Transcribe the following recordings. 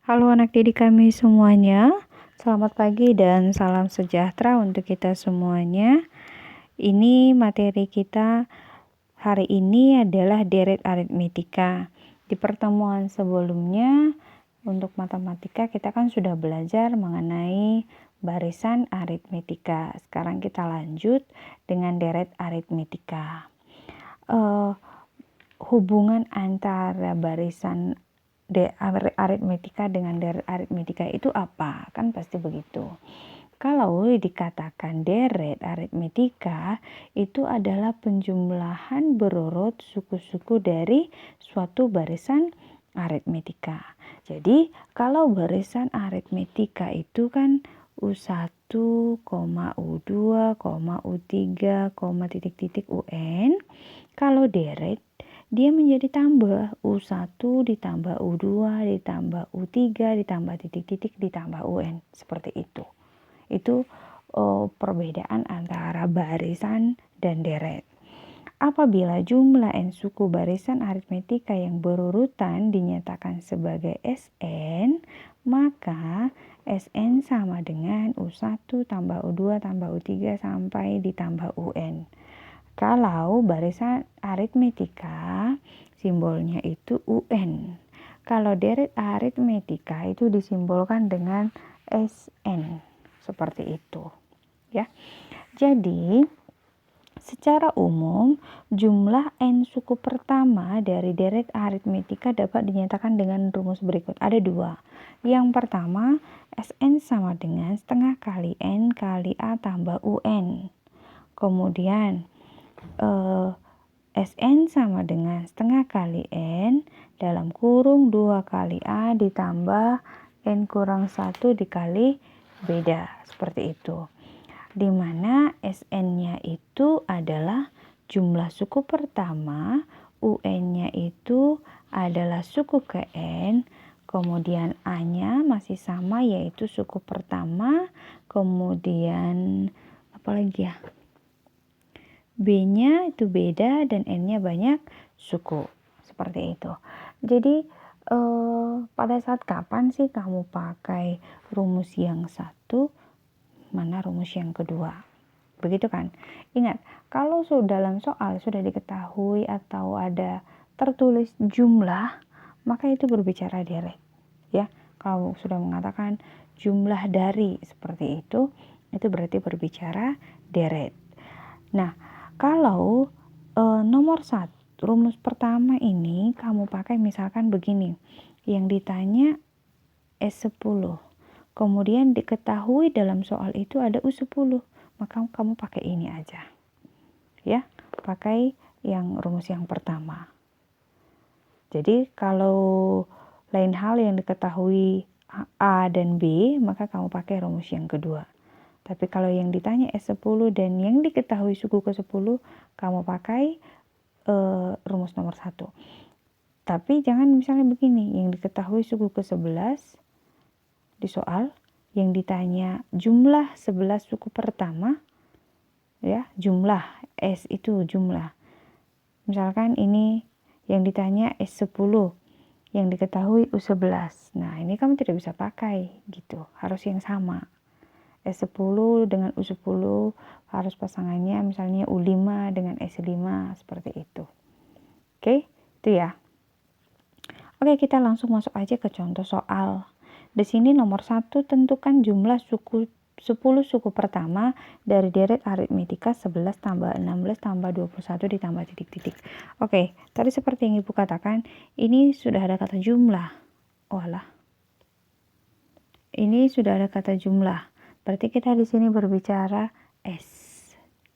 Halo anak didik kami semuanya, selamat pagi dan salam sejahtera untuk kita semuanya. Ini materi kita hari ini adalah deret aritmetika. Di pertemuan sebelumnya untuk matematika kita kan sudah belajar mengenai barisan aritmetika. Sekarang kita lanjut dengan deret aritmetika. Hubungan antara barisan aritmetika dengan deret aritmetika itu apa? Kan pasti begitu. Kalau dikatakan deret aritmetika itu adalah penjumlahan berurut suku-suku dari suatu barisan aritmetika. Jadi kalau barisan aritmetika itu kan U1, U2, U3, titik-titik UN. Kalau deret dia menjadi tambah U1 ditambah U2 ditambah U3 ditambah titik-titik ditambah UN, seperti itu. Itu perbedaan antara barisan dan deret. Apabila jumlah n suku barisan aritmetika yang berurutan dinyatakan sebagai Sn, maka Sn sama dengan U1 tambah U2 tambah U3 sampai ditambah UN. Kalau barisan aritmetika simbolnya itu UN. Kalau deret aritmetika itu disimbolkan dengan SN. Seperti itu, ya. Jadi, secara umum jumlah n suku pertama dari deret aritmetika dapat dinyatakan dengan rumus berikut. Ada dua. Yang pertama, Sn sama dengan setengah kali n kali A tambah UN. Kemudian Sn sama dengan setengah kali N dalam kurung 2 kali A ditambah N kurang 1 dikali beda, seperti itu. Dimana Sn-nya itu adalah jumlah suku pertama, UN-nya itu adalah suku ke N, kemudian A-nya masih sama yaitu suku pertama, kemudian apa lagi ya? B-nya itu beda dan N-nya banyak suku. Seperti itu. Jadi pada saat kapan sih kamu pakai rumus yang satu, mana rumus yang kedua? Begitu kan? Ingat, kalau dalam soal sudah diketahui atau ada tertulis jumlah, maka itu berbicara deret. Ya, kalau sudah mengatakan jumlah dari seperti itu berarti berbicara deret. Nah, kalau nomor 1, rumus pertama ini kamu pakai misalkan begini. Yang ditanya S10. Kemudian diketahui dalam soal itu ada U10. Maka kamu pakai ini aja. Ya, pakai yang rumus yang pertama. Jadi kalau lain hal yang diketahui A dan B, maka kamu pakai rumus yang kedua. Tapi kalau yang ditanya S10 dan yang diketahui suku ke-10, kamu pakai rumus nomor 1. Tapi jangan misalnya begini, yang diketahui suku ke-11 di soal, yang ditanya jumlah 11 suku pertama, ya, jumlah, S itu jumlah. Misalkan ini yang ditanya S10, yang diketahui U11. Nah, ini kamu tidak bisa pakai gitu, harus yang sama. S10 dengan U10 harus pasangannya misalnya U5 dengan S5 seperti itu. Oke, itu ya. Oke, kita langsung masuk aja ke contoh soal. Di sini nomor 1, tentukan jumlah 10 suku pertama dari deret aritmetika 11 tambah 16 tambah 21 ditambah titik-titik. Oke, tadi seperti yang Ibu katakan, ini sudah ada kata jumlah. Walah. Ini sudah ada kata jumlah. Berarti kita di sini berbicara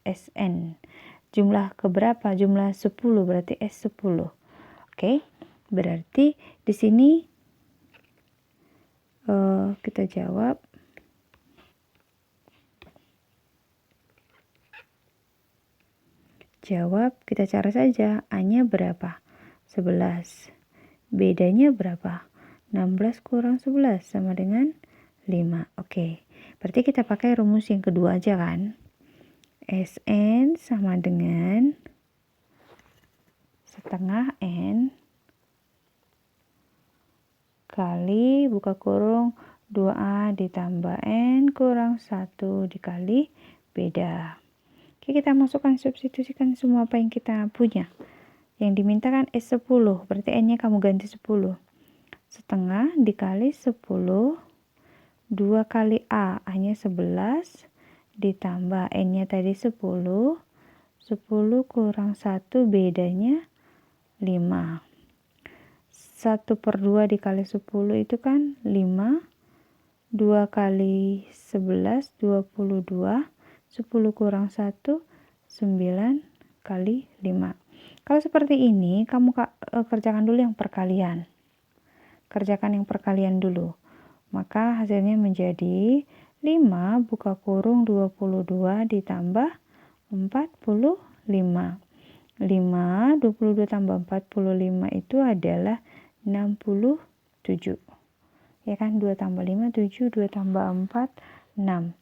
Sn. Jumlah keberapa? Jumlah 10, berarti S10. Oke. Berarti di sini kita jawab kita cara saja. A-nya berapa? 11. Bedanya berapa? 16 kurang 11 sama dengan 5. Oke. Berarti kita pakai rumus yang kedua aja kan. Sn sama dengan setengah N kali buka kurung 2A ditambah N kurang 1 dikali beda. Oke, kita masukkan, substitusikan semua apa yang kita punya. Yang diminta kan S10, berarti N-nya kamu ganti 10. Setengah dikali 10, 2 kali A, A-nya 11, ditambah N-nya tadi 10, 10 kurang 1 bedanya 5. 1/2 dikali 10 itu kan 5, 2 kali 11, 22, 10 kurang 1, 9 kali 5. Kalau seperti ini, kamu kerjakan dulu yang perkalian. Kerjakan yang perkalian dulu. Maka hasilnya menjadi 5 buka kurung 22 ditambah 45. 5, 22 tambah 45 itu adalah 67. Ya kan, 2 tambah 5, 7, 2 tambah 4, 6.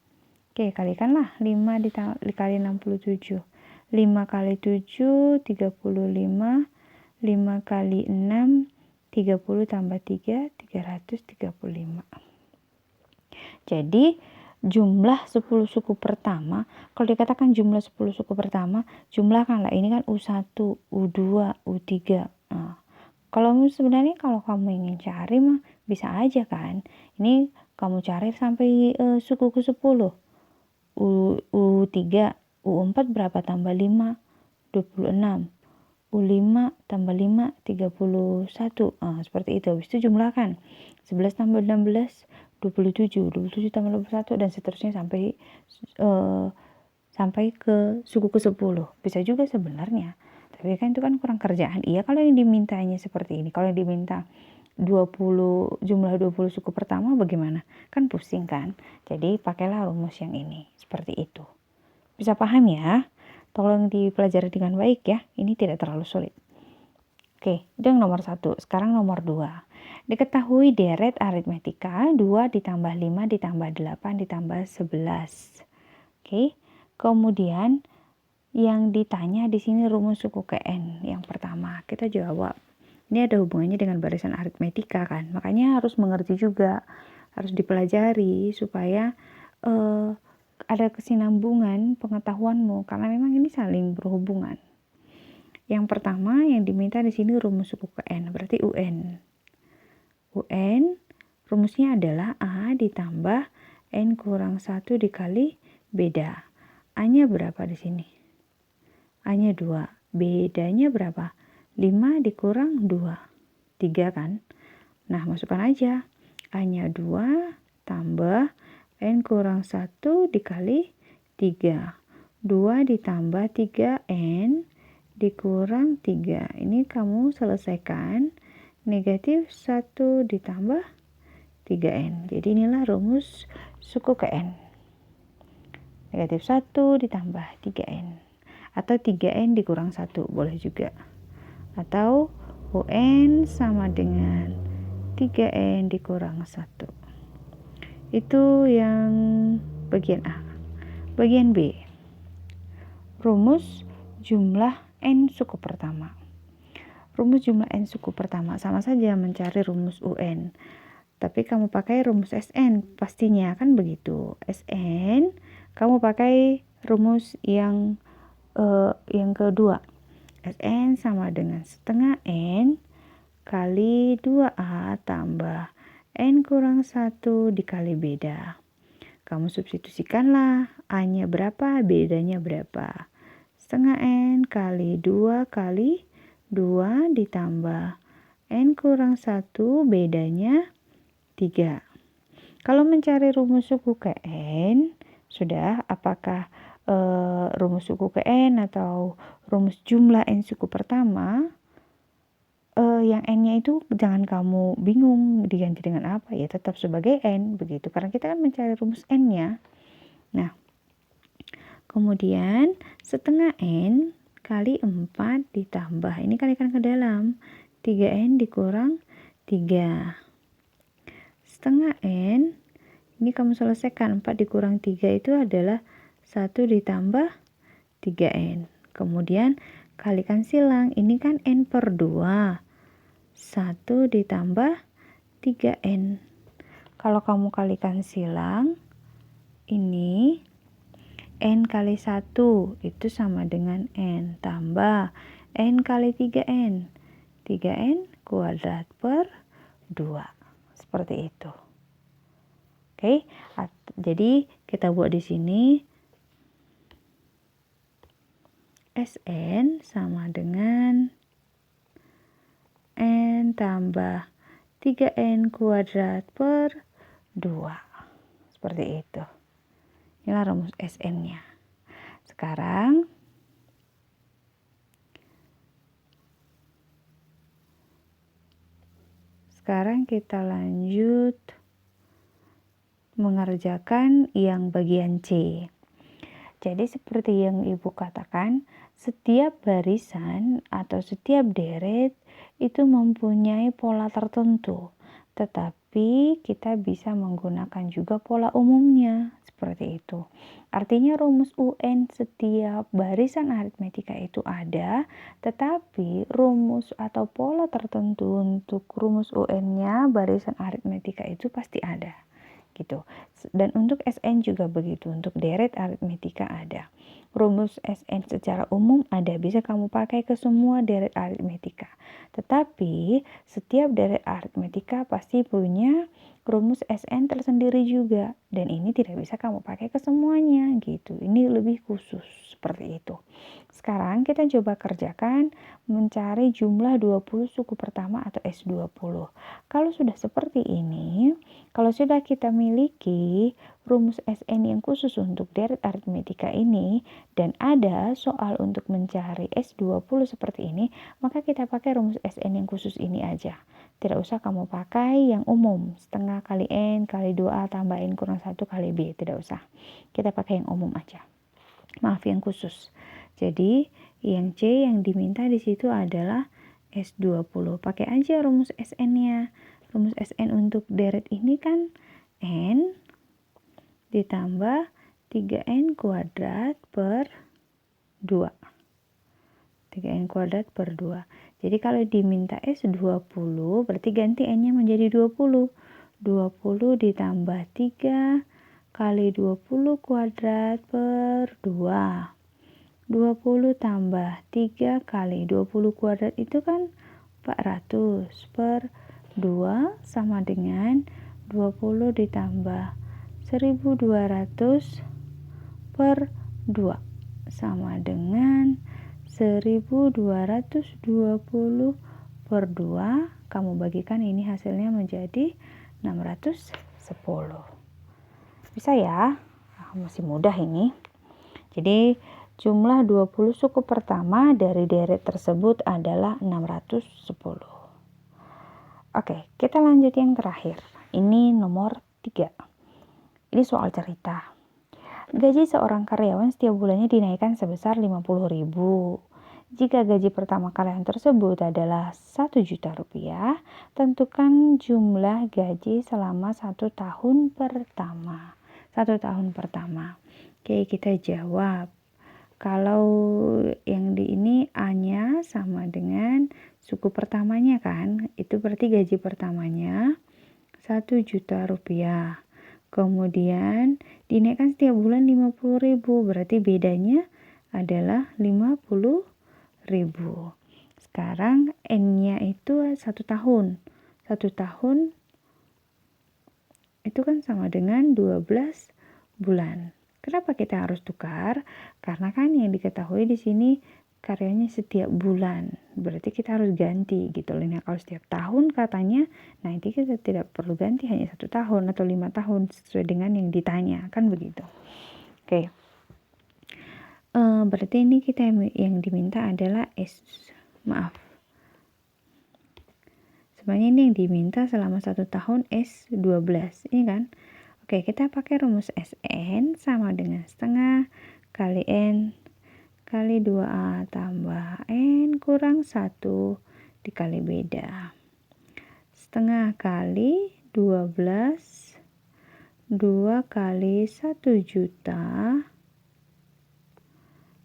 Oke, kalikanlah 5 dikali 67. 5 kali 7, 35. 5 kali 6, 30 tambah 3, 335. Jadi, jumlah 10 suku pertama, kalau dikatakan jumlah 10 suku pertama, jumlahkanlah. Ini kan U1, U2, U3. Nah, kalau sebenarnya kalau kamu ingin cari mah bisa aja kan. Ini kamu cari sampai suku ke-10. U3, U4 berapa tambah 5? 26. U5 tambah 5, 31. Seperti itu. Habis itu jumlahkan. 11 tambah 16, 27. 27 tambah 21 dan seterusnya sampai ke suku ke-10. Bisa juga sebenarnya. Tapi kan itu kan kurang kerjaan. Iya kalau yang dimintanya seperti ini. Kalau yang diminta 20, jumlah 20 suku pertama bagaimana? Kan pusing kan? Jadi pakailah rumus yang ini. Seperti itu. Bisa paham ya? Tolong dipelajari dengan baik ya. Ini tidak terlalu sulit. Oke, itu yang nomor 1. Sekarang nomor 2. Diketahui deret aritmetika 2 ditambah 5 ditambah 8 ditambah 11. Oke. Kemudian yang ditanya di sini rumus suku ke N. Yang pertama, kita jawab. Ini ada hubungannya dengan barisan aritmetika kan. Makanya harus mengerti juga. Harus dipelajari supaya ada kesinambungan pengetahuanmu karena memang ini saling berhubungan. Yang pertama yang diminta di sini rumus suku ke N, berarti UN. UN rumusnya adalah A ditambah N kurang 1 dikali beda. A-nya berapa di sini? A-nya 2. Bedanya berapa? 5 dikurang 2. 3 kan? Nah, masukkan aja. A-nya 2 tambah N kurang 1 dikali 3. 2 ditambah 3N dikurang 3. Ini kamu selesaikan. Negatif 1 ditambah 3N. Jadi inilah rumus suku ke N. Negatif 1 ditambah 3N. Atau 3N dikurang 1. Boleh juga. Atau UN sama dengan 3N dikurang 1. Itu yang bagian A. Bagian B. Rumus jumlah N suku pertama. Rumus jumlah N suku pertama sama saja mencari rumus UN. Tapi kamu pakai rumus SN pastinya kan begitu. SN kamu pakai rumus yang kedua. SN sama dengan setengah N kali 2A tambah N kurang 1 dikali beda. Kamu substitusikanlah. A-nya berapa, bedanya berapa. Setengah N kali 2 kali 2 ditambah N kurang 1 bedanya 3. Kalau mencari rumus suku ke N, sudah apakah rumus suku ke N atau rumus jumlah N suku pertama, yang N-nya itu jangan kamu bingung diganti dengan apa, ya tetap sebagai N begitu, karena kita kan mencari rumus N-nya. Nah, kemudian setengah N kali 4 ditambah, ini kalikan ke dalam, 3N dikurang 3. Setengah N, ini kamu selesaikan, 4 dikurang 3 itu adalah 1 ditambah 3N. Kemudian kalikan silang, ini kan N per 2. 1 ditambah 3N. Kalau kamu kalikan silang, ini N kali 1 itu sama dengan N tambah N kali 3N. 3N kuadrat per 2. Seperti itu. Oke, jadi kita buat di sini Sn sama dengan N tambah 3N kuadrat per 2. Seperti itu. Inilah rumus Sn-nya. Sekarang kita lanjut mengerjakan yang bagian C. Jadi seperti yang Ibu katakan, setiap barisan atau setiap deret itu mempunyai pola tertentu. Tetapi kita bisa menggunakan juga pola umumnya, seperti itu. Artinya rumus UN setiap barisan aritmetika itu ada, tetapi rumus atau pola tertentu untuk rumus UN-nya barisan aritmetika itu pasti ada. Gitu. Dan untuk SN juga begitu, untuk deret aritmetika ada. Rumus SN secara umum ada, bisa kamu pakai ke semua deret aritmetika. Tetapi setiap deret aritmetika pasti punya rumus SN tersendiri juga, dan ini tidak bisa kamu pakai ke semuanya gitu. Ini lebih khusus seperti itu. Sekarang kita coba kerjakan mencari jumlah 20 suku pertama atau S20. Kalau sudah seperti ini, kalau sudah kita miliki rumus SN yang khusus untuk deret aritmetika ini dan ada soal untuk mencari S20 seperti ini, maka kita pakai rumus SN yang khusus ini aja. Tidak usah kamu pakai yang umum, setengah kali N kali 2A tambah N kurang 1 kali B, tidak usah. Kita pakai yang umum aja. Maaf, yang khusus. Jadi yang C yang diminta di situ adalah S20. Pakai aja rumus SN-nya. Rumus SN untuk deret ini kan N ditambah 3N kuadrat per 2. 3N kuadrat per 2. Jadi kalau diminta S20 berarti ganti N-nya menjadi 20. 20 ditambah 3 kali 20 kuadrat per 2. 20 tambah 3 kali 20 kuadrat itu kan 400 per 2 sama dengan 20 ditambah 1200 per 2 sama dengan 1220 per 2. Kamu bagikan ini hasilnya menjadi 610. Bisa ya? Masih mudah ini. Jadi jumlah 20 suku pertama dari deret tersebut adalah 610. Oke, kita lanjut yang terakhir. Ini nomor 3. Ini soal cerita. Gaji seorang karyawan setiap bulannya dinaikkan sebesar 50.000. Jika gaji pertama karyawan tersebut adalah 1 juta rupiah, tentukan jumlah gaji selama 1 tahun pertama. 1 tahun pertama. Oke, kita jawab. Kalau yang di ini A-nya sama dengan suku pertamanya kan, itu berarti gaji pertamanya 1 juta rupiah. Kemudian dinaikkan setiap bulan 50.000, berarti bedanya adalah 50.000. Sekarang N-nya itu 1 tahun. 1 tahun itu kan sama dengan 12 bulan. Kenapa kita harus tukar? Karena kan yang diketahui di sini karyanya setiap bulan. Berarti kita harus ganti gitu loh. Nah, kalau setiap tahun katanya, nah itu kita tidak perlu ganti hanya 1 tahun atau 5 tahun sesuai dengan yang ditanya, kan begitu. Oke. Berarti ini kita yang diminta adalah sebenarnya ini yang diminta selama 1 tahun S12, ini kan. Oke, kita pakai rumus SN sama dengan setengah kali N kali 2A tambah N kurang 1 dikali beda. Setengah kali 12, 2 kali 1 juta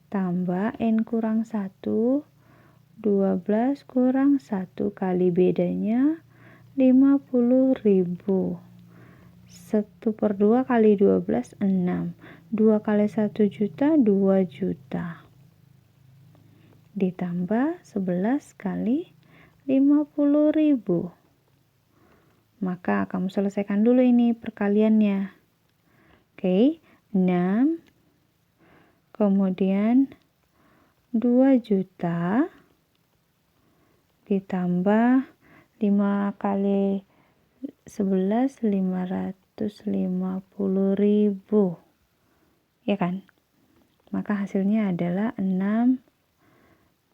tambah N kurang 1, 12 kurang 1 kali bedanya 50.000. 1/2 kali 12 6. 2 kali 1 juta 2 juta. Ditambah 11 kali 50.000. Maka kamu selesaikan dulu ini perkaliannya. Oke, 6. Kemudian 2 juta ditambah 5 kali 11 550.000. Ya kan? Maka hasilnya adalah 6.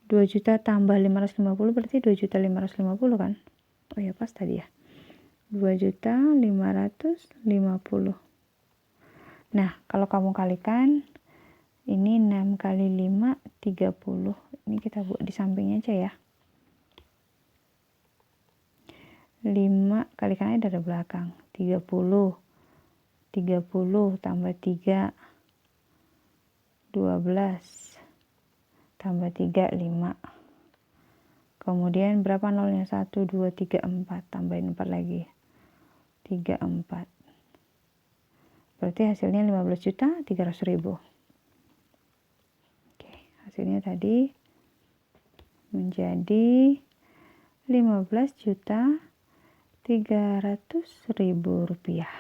2 juta tambah 550 berarti 2.550.000 kan? Oh ya, pas tadi ya. 2.550.000. Nah, kalau kamu kalikan ini 6 kali 5 30. Ini kita buat di sampingnya aja ya. 5 kalikannya dari belakang. 30 tambah 3 12 tambah 3 5. Kemudian berapa nolnya? 1 2 3 4. Tambahin 4 lagi. 3 4. Berarti hasilnya 15.300.000. Oke, hasilnya tadi menjadi 15.300.000 rupiah.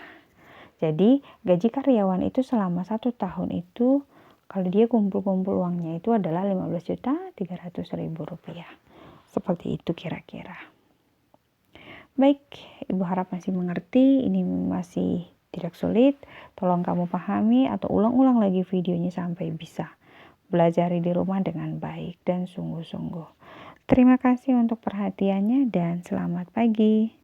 Jadi gaji karyawan itu selama 1 tahun itu kalau dia kumpul-kumpul uangnya itu adalah 15.300.000 rupiah. Seperti itu kira-kira. Baik, Ibu harap masih mengerti. Ini masih tidak sulit. Tolong kamu pahami atau ulang-ulang lagi videonya sampai bisa. Belajar di rumah dengan baik dan sungguh-sungguh. Terima kasih untuk perhatiannya dan selamat pagi.